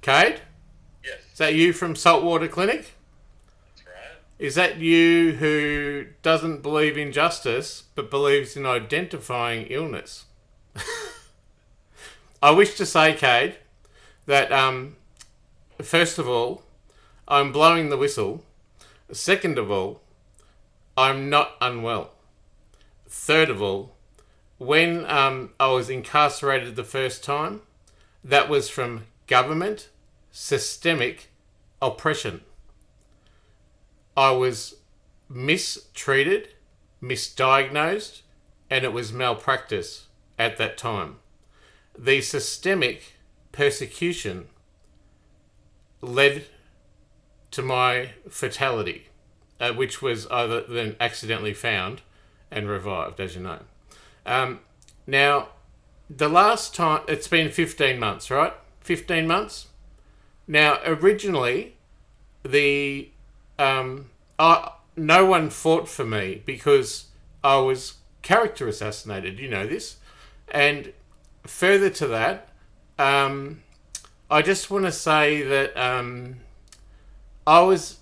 Kade? Yes, Is that you from Saltwater Clinic? that's right. Is that you who doesn't believe in justice but believes in identifying illness? I wish to say, Kade, that first of all, I'm blowing the whistle. Second of all, I'm not unwell. Third of all, when I was incarcerated the first time, that was from government systemic oppression. I was mistreated, misdiagnosed, and it was malpractice at that time. The systemic persecution led to my fatality, which was either then accidentally found and revived, as you know. Now, the last time, it's been 15 months, right? 15 months? Now, originally, no one fought for me because I was character assassinated, you know this. And further to that, I just want to say that I was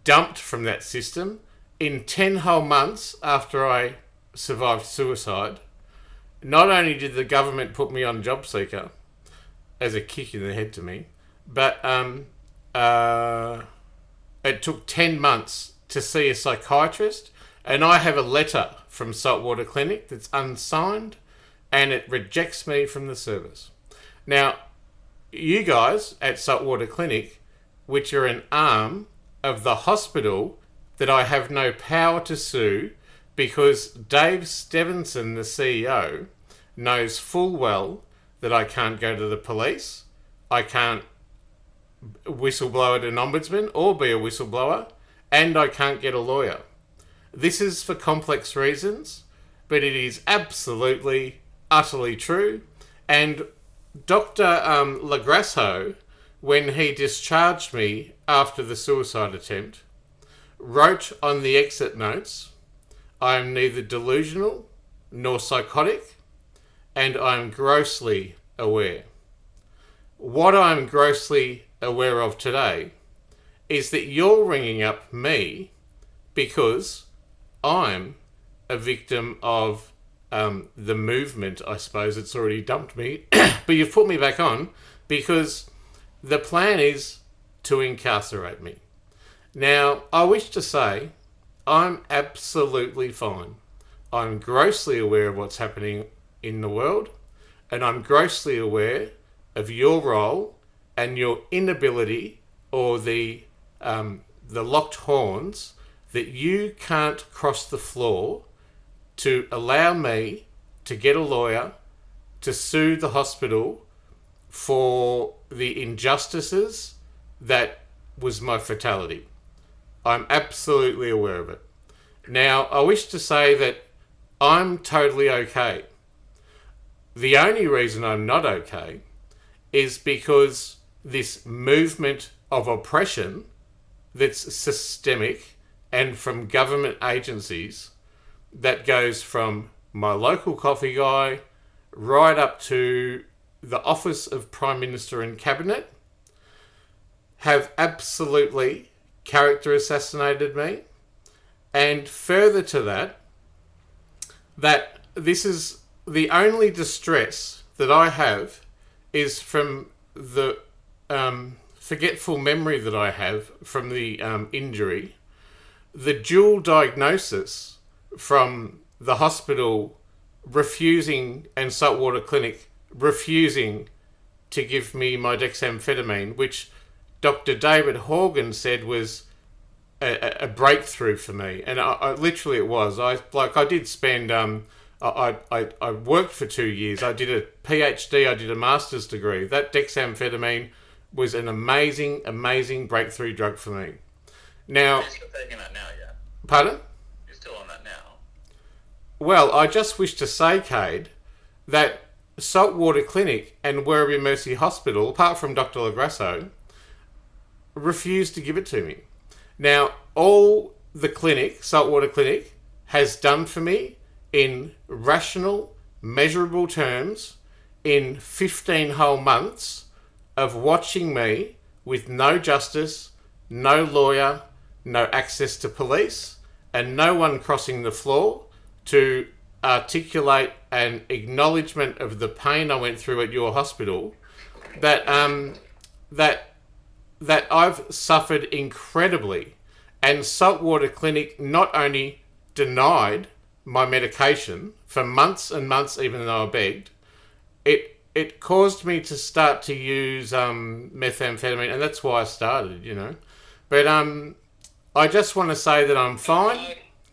dumped from that system in 10 whole months after I survived suicide. Not only did the government put me on job seeker as a kick in the head to me, but it took 10 months to see a psychiatrist, and I have a letter from Saltwater Clinic that's unsigned, and it rejects me from the service. Now, you guys at Saltwater Clinic, which are an arm of the hospital that I have no power to sue because Dave Stevenson, the CEO, knows full well that I can't go to the police, I can't whistleblow at an ombudsman or be a whistleblower, and I can't get a lawyer. This is for complex reasons, but it is absolutely, utterly true. And Dr. Lagrasso, when he discharged me after the suicide attempt, wrote on the exit notes, I am neither delusional nor psychotic, and I am grossly aware. What I'm grossly aware of today is that you're ringing up me because I'm a victim of the movement, I suppose. It's already dumped me, but you've put me back on because the plan is to incarcerate me. Now, I wish to say I'm absolutely fine. I'm grossly aware of what's happening in the world, and I'm grossly aware of your role and your inability, or the locked horns, that you can't cross the floor to allow me to get a lawyer to sue the hospital for the injustices that was my fatality. I'm absolutely aware of it. Now, I wish to say that I'm totally okay. The only reason I'm not okay is because this movement of oppression that's systemic and from government agencies that goes from my local coffee guy right up to the Office of Prime Minister and Cabinet have absolutely character assassinated me. And further to that, that this is the only distress that I have is from the forgetful memory that I have from the injury, the dual diagnosis from the hospital refusing, and Saltwater Clinic refusing to give me my dexamphetamine, which Dr. David Horgan said was a breakthrough for me, and I literally it was. I did spend. I worked for 2 years. I did a PhD. I did a master's degree. That dexamphetamine was an amazing, amazing breakthrough drug for me. Now, You're still taking that now, yeah? pardon? You're still on that now? Well, I just wish to say, Kade, that Saltwater Clinic and Weribee Mercy Hospital, apart from Dr. Lagrasso, refused to give it to me. Now, all the clinic, Saltwater Clinic, has done for me in rational, measurable terms, in 15 whole months, of watching me with no justice, no lawyer, no access to police, and no one crossing the floor to articulate an acknowledgement of the pain I went through at your hospital, that I've suffered incredibly. And Saltwater Clinic not only denied my medication for months and months, even though I begged, it caused me to start to use methamphetamine, and that's why I started, you know. But I just want to say that I'm fine.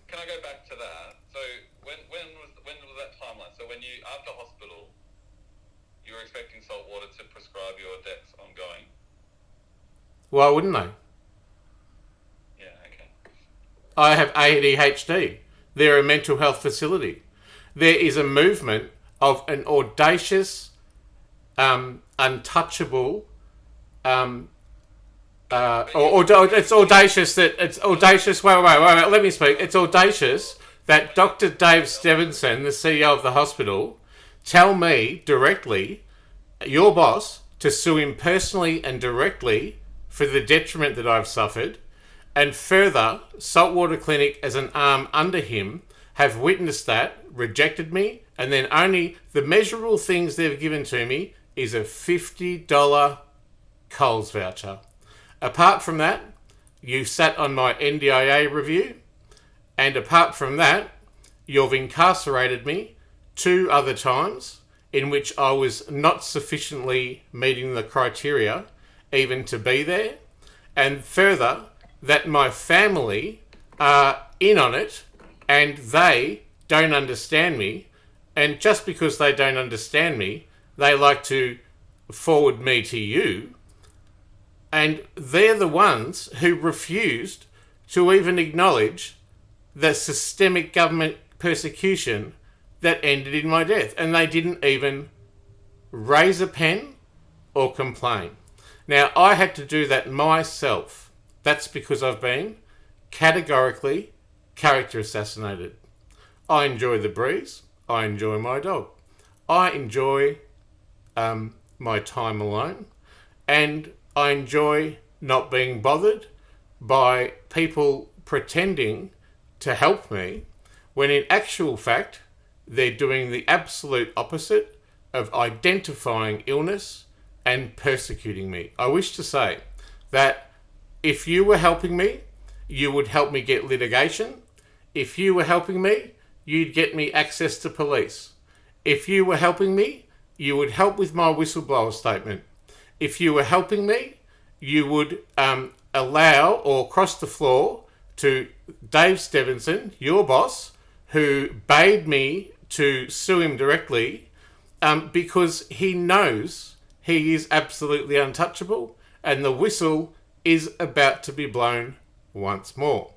Can I go back to that? So when was that timeline? So when you, after hospital, you were expecting Saltwater to prescribe your Dex ongoing? Why wouldn't they? Yeah, okay. I have ADHD. They're a mental health facility. There is a movement of an audacious, untouchable, it's audacious that it's audacious. Wait, let me speak. It's audacious that Dr. Dave Stevenson, the CEO of the hospital, tell me directly, your boss, to sue him personally and directly for the detriment that I've suffered, and further, Saltwater Clinic as an arm under him have witnessed that, rejected me, and then only the measurable things they've given to me is a $50 Coles voucher. Apart from that, you sat on my NDIA review, and apart from that, you've incarcerated me 2 other times in which I was not sufficiently meeting the criteria even to be there, and further, that my family are in on it and they don't understand me, and just because they don't understand me, they like to forward me to you, and they're the ones who refused to even acknowledge the systemic government persecution that ended in my death, and they didn't even raise a pen or complain. Now, I had to do that myself. That's because I've been categorically character assassinated. I enjoy the breeze. I enjoy my dog. I enjoy my time alone. And I enjoy not being bothered by people pretending to help me when in actual fact they're doing the absolute opposite of identifying illness and persecuting me. I wish to say that if you were helping me, you would help me get litigation. If you were helping me, you'd get me access to police. If you were helping me, you would help with my whistleblower statement. If you were helping me, you would allow or cross the floor to Dave Stevenson, your boss, who bade me to sue him directly because he knows he is absolutely untouchable and the whistle is about to be blown once more.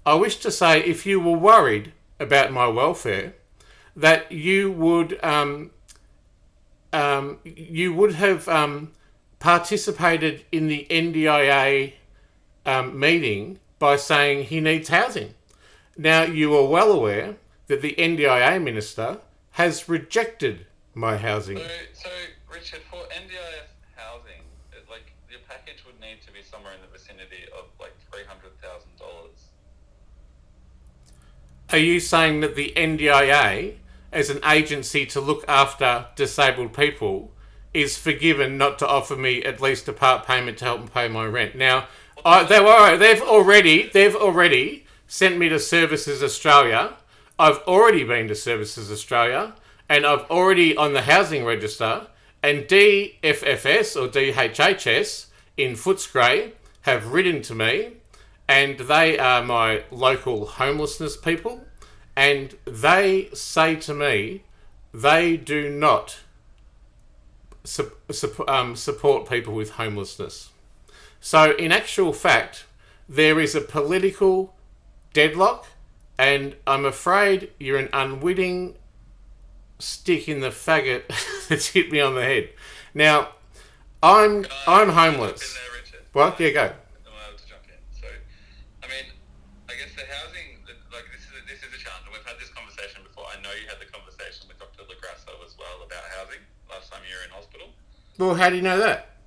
I wish to say, if you were worried about my welfare, that you would have participated in the NDIA meeting by saying he needs housing. Now, you are well aware that the NDIA minister has rejected my housing. So Richard, for NDIS housing, your package would need to be somewhere in the vicinity of $300,000. Are you saying that the NDIA, as an agency to look after disabled people, is forgiven not to offer me at least a part payment to help me pay my rent? Now, they've already sent me to Services Australia. I've already been to Services Australia, and I've already on the housing register, and DFFS or DHHS in Footscray have written to me, and they are my local homelessness people, and they say to me they do not support people with homelessness. So in actual fact, there is a political deadlock, and I'm afraid you're an unwitting stick in the faggot that's hit me on the head. Now, I'm homeless. What? Yeah, go. Am I able to jump in? So, I mean, I guess the housing, this is a challenge, and we've had this conversation before. I know you had the conversation with Dr. Lagrasso as well about housing last time you were in hospital. Well, how do you know that?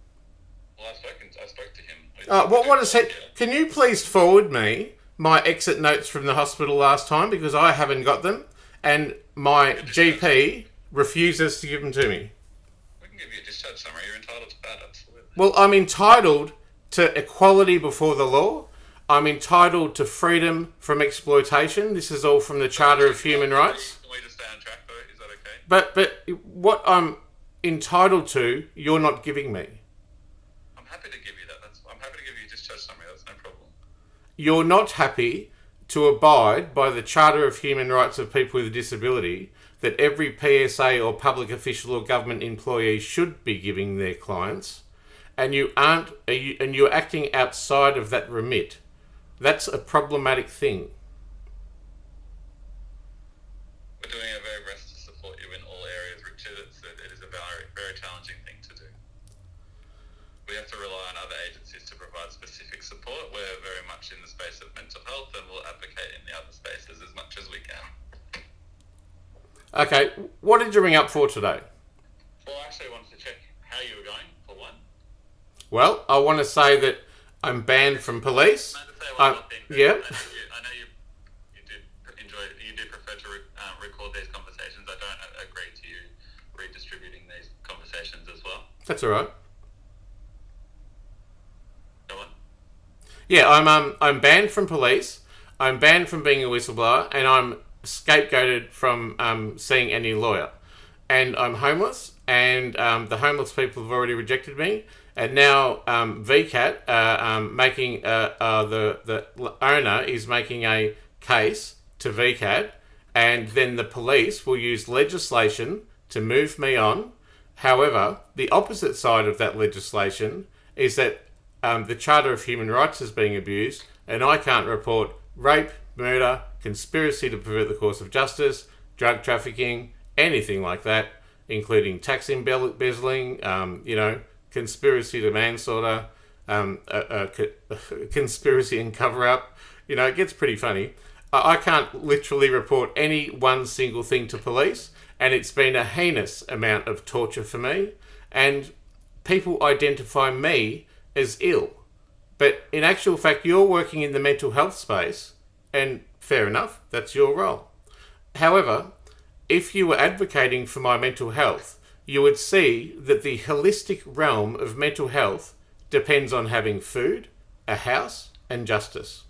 spoke to him. What is it? Can you please forward me my exit notes from the hospital last time, because I haven't got them, and my GP refuses to give them to me. We can give you a discharge summary. You're entitled to that, absolutely. Well, I'm entitled to equality before the law. I'm entitled to freedom from exploitation. This is all from the Charter of Human Rights. Can we just stay on track, though? Is that okay? But what I'm entitled to, you're not giving me. I'm happy to give you that. I'm happy to give you a discharge summary. That's no problem. You're not happy to abide by the Charter of Human Rights of People with a Disability that every PSA or public official or government employee should be giving their clients, and you aren't, and you're acting outside of that remit. That's a problematic thing. We're doing our very best to support you in all areas, Richard. It is a very, very challenging thing to do. We have to rely on other agencies to provide specific support. We're very much in the space of mental health, and we'll advocate in the other spaces as much as we can. Okay, what did you ring up for today? Well, I actually wanted to check how you were going, for one. Well, I want to say that I'm banned from police. I Yeah. I know you do prefer to record these conversations. I don't agree to you redistributing these conversations as well. That's all right. Go on. Yeah, I'm banned from police. I'm banned from being a whistleblower, and I'm scapegoated from seeing any lawyer. And I'm homeless, and the homeless people have already rejected me. And now VCAT making the owner is making a case to VCAT, and then the police will use legislation to move me on. However, the opposite side of that legislation is that the Charter of Human Rights is being abused, and I can't report rape, murder, conspiracy to pervert the course of justice, drug trafficking, anything like that, including tax embezzling, conspiracy to manslaughter, conspiracy and cover-up. It gets pretty funny. I can't literally report any one single thing to police, and it's been a heinous amount of torture for me, and people identify me as ill. But in actual fact, you're working in the mental health space, and fair enough, that's your role. However, if you were advocating for my mental health, you would see that the holistic realm of mental health depends on having food, a house, and justice.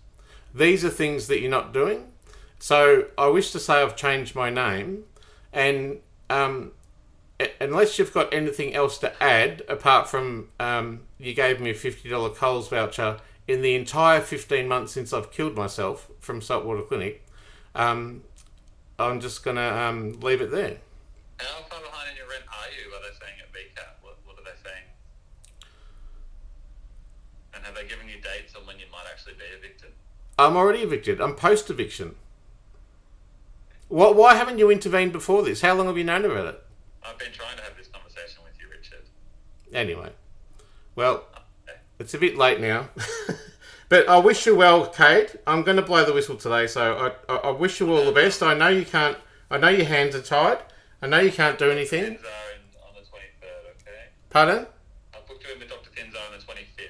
These are things that you're not doing. So I wish to say I've changed my name, and unless you've got anything else to add, apart from you gave me a $50 Coles voucher in the entire 15 months since I've killed myself from Saltwater Clinic, I'm just going to leave it there. How far behind in your rent are you? Are they saying at VCAT? What are they saying? And have they given you dates on when you might actually be evicted? I'm already evicted. I'm post-eviction. Why haven't you intervened before this? How long have you known about it? I've been trying to have this conversation with you, Richard. Anyway. Well, It's a bit late now. But I wish you well, Kade. I'm going to blow the whistle today, so I wish you all the best. I know you can't... I know your hands are tied. I know you can't do anything. On the 23rd, okay? Pardon? I've booked you in with Dr. Tinzo on the 25th.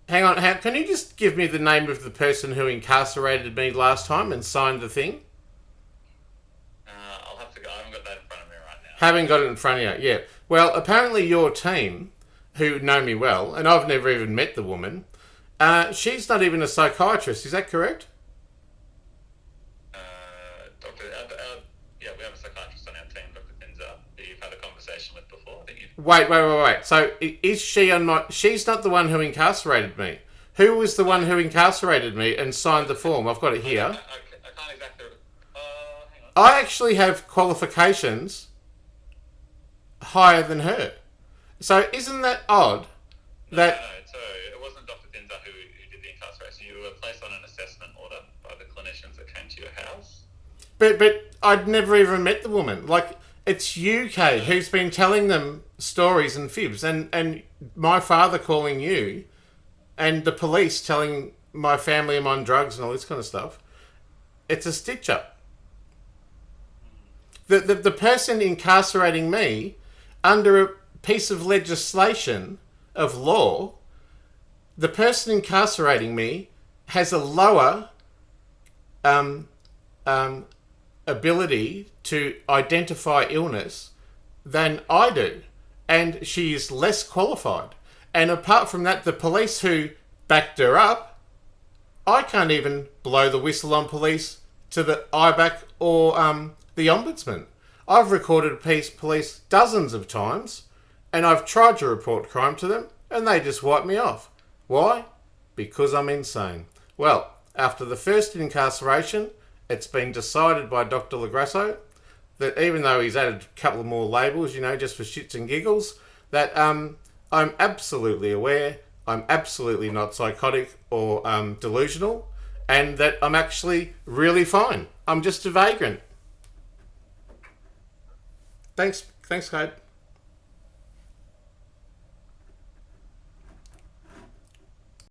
Hang on, can you just give me the name of the person who incarcerated me last time and signed the thing? I'll have to go. I haven't got that in front of me right now. Haven't got it in front of you, yeah. Well, apparently your team, who know me well, and I've never even met the woman, she's not even a psychiatrist, is that correct? Yeah, we have a psychiatrist on our team, Dr. Tinzo, that you've had a conversation with before. I think you've... Wait. So is she on my... She's not the one who incarcerated me. Who was the one who incarcerated me and signed the form? I've got it here. I can't exactly... hang on. I actually have qualifications higher than her. So isn't that odd? No, so it wasn't Dr. Tinzo who did the incarceration. You were placed on an assessment order by the clinicians that came to your house. But I'd never even met the woman. Like, it's you, Kade, who's been telling them stories and fibs, and my father calling you, and the police telling my family I'm on drugs and all this kind of stuff. It's a stitch-up. The person incarcerating me under a piece of legislation of law, the person incarcerating me has a lower ability to identify illness than I do, and she is less qualified. And apart from that, the police who backed her up, I can't even blow the whistle on police to the IBAC or the Ombudsman. I've recorded police dozens of times, and I've tried to report crime to them, and they just wipe me off. Why? Because I'm insane. Well, after the first incarceration, it's been decided by Dr. Lagrasso that even though he's added a couple more labels, just for shits and giggles, that I'm absolutely aware, I'm absolutely not psychotic or delusional, and that I'm actually really fine. I'm just a vagrant. Thanks, Kade.